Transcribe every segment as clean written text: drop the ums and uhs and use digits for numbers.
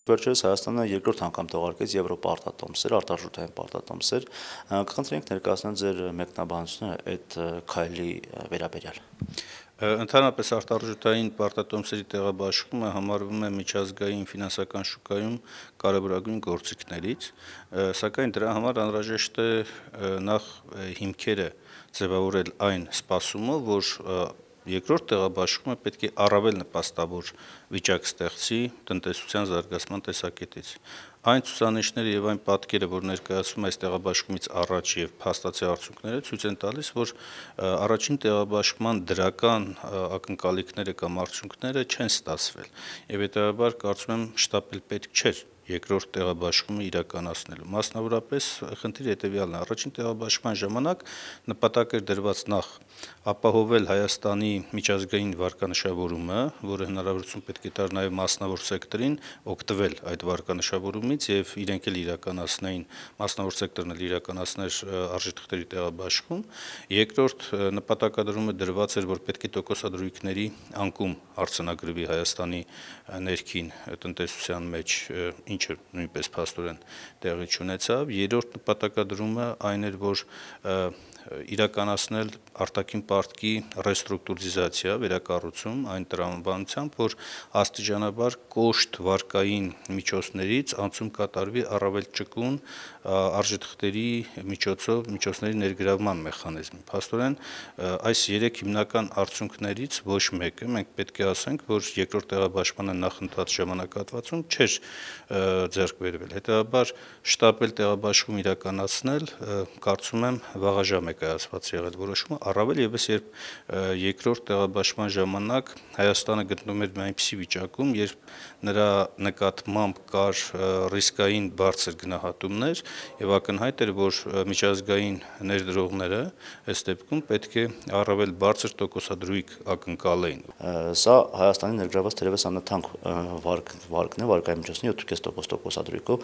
Վերջերս Հայաստանը երկրորդ անգամ թողարկեց Եվրոպա արտատոմսեր, արտարժութային պարտատոմսեր, կխնդրենք ներկայացնել ձեր մեկնաբանությունները այդ քայլի վերաբերյալ։ Ընդհանրապես արտարժութային պարտատոմսերի տեղաբաշխումը համարվում է միջազգային ֆինանսական շուկայում կարևորագույն գործիքներից, սակայն դրա համար անհրաժեշտ է նախ հիմքերը ձևավորել այն սպասումով, որ երկրորդ տեղաբաշխումը պետք է առավել նպաստավոր վիճակ ստեղծի տնտեսության զարգացման տեսակետից։ Այն ցուցանիշները եւ այն պատկերը, որ ներկայացվում է այս տեղաբաշխումից առաջ եւ փաստացի արդյունքները ցույց են տալիս, որ առաջին տեղաբաշխման դրական ակնկալիքները կամ արդյունքները չեն ստացվել եւ հետեւաբար կարծում եմ շտապել պետք չէր երկրորդ տեղաբաշխումը իրականացնելու։ Մասնավորապես խնդիրը հետեւյալն է. առաջին տեղաբաշխման ժամանակ նպատակ էր դրված նախ ապահովել Հայաստանի միջազգային վարկանշավորումը, որը հնարավորություն պետք է տար նաեւ մասնավոր սեկտորին օգտվել այդ վարկանշավորումից եւ իրենք էլ իրականացնեին, մասնավոր սեկտորն էլ իրականացներ արժեթղթերի տեղաբաշխում։ Երկրորդ նպատակադրումը դրված էր, որ պետք է տոկոսադրույքների անկում արձանագրվի Հայաստանի ներքին տնտեսության մեջ, ինչը նույնպես փաստորեն տեղի չունեցավ։ Երրորդ նպատակադրումը այն էր, որ իրականացնել արտաքին պարտքի ռեստրուկտուրիզացիա, վերակառուցում այն տրամաբանությամբ, որ աստիճանաբար կոշտ վարկային միջոցներից անցում կատարվի առավել ճկուն արժեթղթերի միջոցների ներգրավման մեխանիզմի։ Փաստորեն այս երեք հիմնական արդյունքներից ոչ մեկը մենք պետք է ասենք, որ երկրորդ տեղաբաշխմանը նախընթաց ժամանակահատվածում չէր ձեռք բերվել։ Հետեւաբար շտապել տեղաբաշխում իրականացնել, կարծում եմ, վաղաժամ է կայացված եղել որոշումը, առավել եւս երբ երկրորդ տեղաբաշխման ժամանակ Հայաստանը գտնվում էր այնպիսի վիճակում, երբ նրա նկատմամբ կար ռիսկային բարձր գնահատումներ եւ ակնհայտ էր, որ միջազգային ներդրողները այս դեպքում պետք է առավել բարձր տոկոսադրույք ակնկալեին։ Սա Հայաստանի ներգրաված թերևս ամենաթանկ վարկն է, վարկային միջոցների 7.5% տոկոսադրույքով,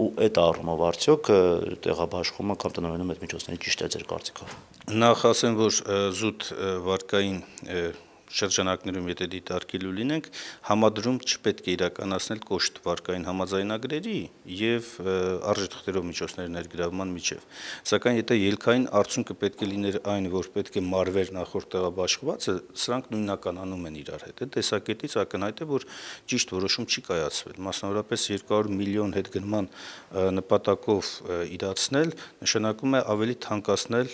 ու այդ առումով արդյոք տեղաբաշխումը կամ տնօրինում այդ միջոցների ճիշտ է ձեր կարծիքով։ Նախ ասեմ, որ զուտ վարկային շրջանակներում, եթե դիտարկելու լինենք, համադրում չպետք է իրականացնել կոշտ վարկային համաձայնագրերի եւ արժեթղթերով միջոցների ներգրավման միջեւ։ Սակայն եթե ելքային արդյունքը պետք է լիներ այն, որ պետք է մարվեր նախորդ տեղաբաշխվածը, սրանք նույնականանում են իրար հետ։ Այդ տեսակետից ակնհայտ է, որ ճիշտ որոշում չի կայացվել։ Մասնավորապես 200 միլիոն հետգնման նպատակով իրացնել նշանակում է ավելի թանկացնել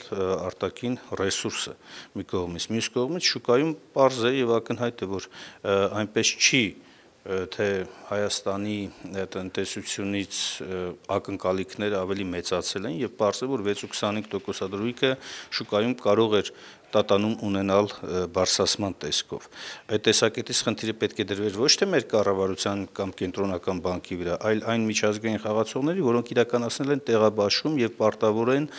արտաքին ռեսուրսը մի կողմից, մյուս կողմից շուկայում պարզ է եւ ակնհայտ է, որ այնպես չի, թե Հայաստանի տնտեսությունից ակնկալիքները ավելի մեծացել են եւ պարզ է, որ 6.25% տոկոսադրույքը շուկայում կարող էր տատանում ունենալ բարձրացման տեսքով։ Այդ տեսակետից խնդիրը պետք է դրվեր ոչ թե մեր կառավարության կամ կենտրոնական բանկի վրա, այլ այն միջազգային խաղացողների, որոնք իրականացնել են տեղաբաշխում եւ պարտավոր են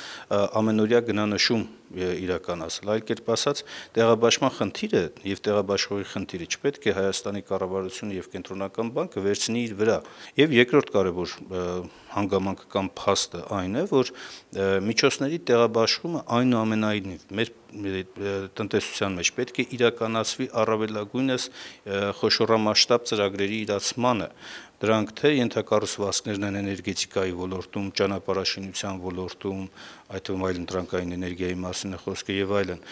ամենօրյա գնանշում իրականացնել։ Այլ կերպ ասած, տեղաբաշխման խնդիրը եւ տեղաբաշխողի խնդիրը չպետք է Հայաստանի կառավարությունը եւ կենտրոնական բանկը վերցնի իր վրա։ Եվ երկրորդ կարևոր հանգամանքը կամ փաստը այն է, որ միջոցների տեղաբաշխումը այնուամենայնիվ մեր տնտեսության մեջ պետք է իրականացվի առավելագույնս խոշորամասշտաբ ծրագրերի իրացմանը։ Դրանք թե ենթակառուցվածքներն են էներգետիկայի ոլորտում, ճանապարհաշինության ոլորտում, այդ թվում այլընտրանքային էներգիայի մասին է խոսքը եւ այլն,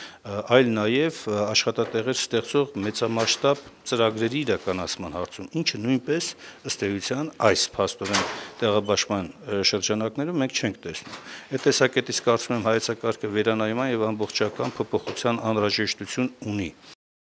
այլ նաեւ աշխատատեղեր ստեղծող մեծամասշտաբ ծրագրերի իրականացման հարցում, ինչը նույնպես ըստ էության այս փաստորեն տեղաբաշխման շրջանակներում մենք չենք տեսնում։ Այդ տեսակետից կարծում եմ հայեցակարգը վերանայման եւ ամբողջական փոփոխության անհրաժեշտություն ունի։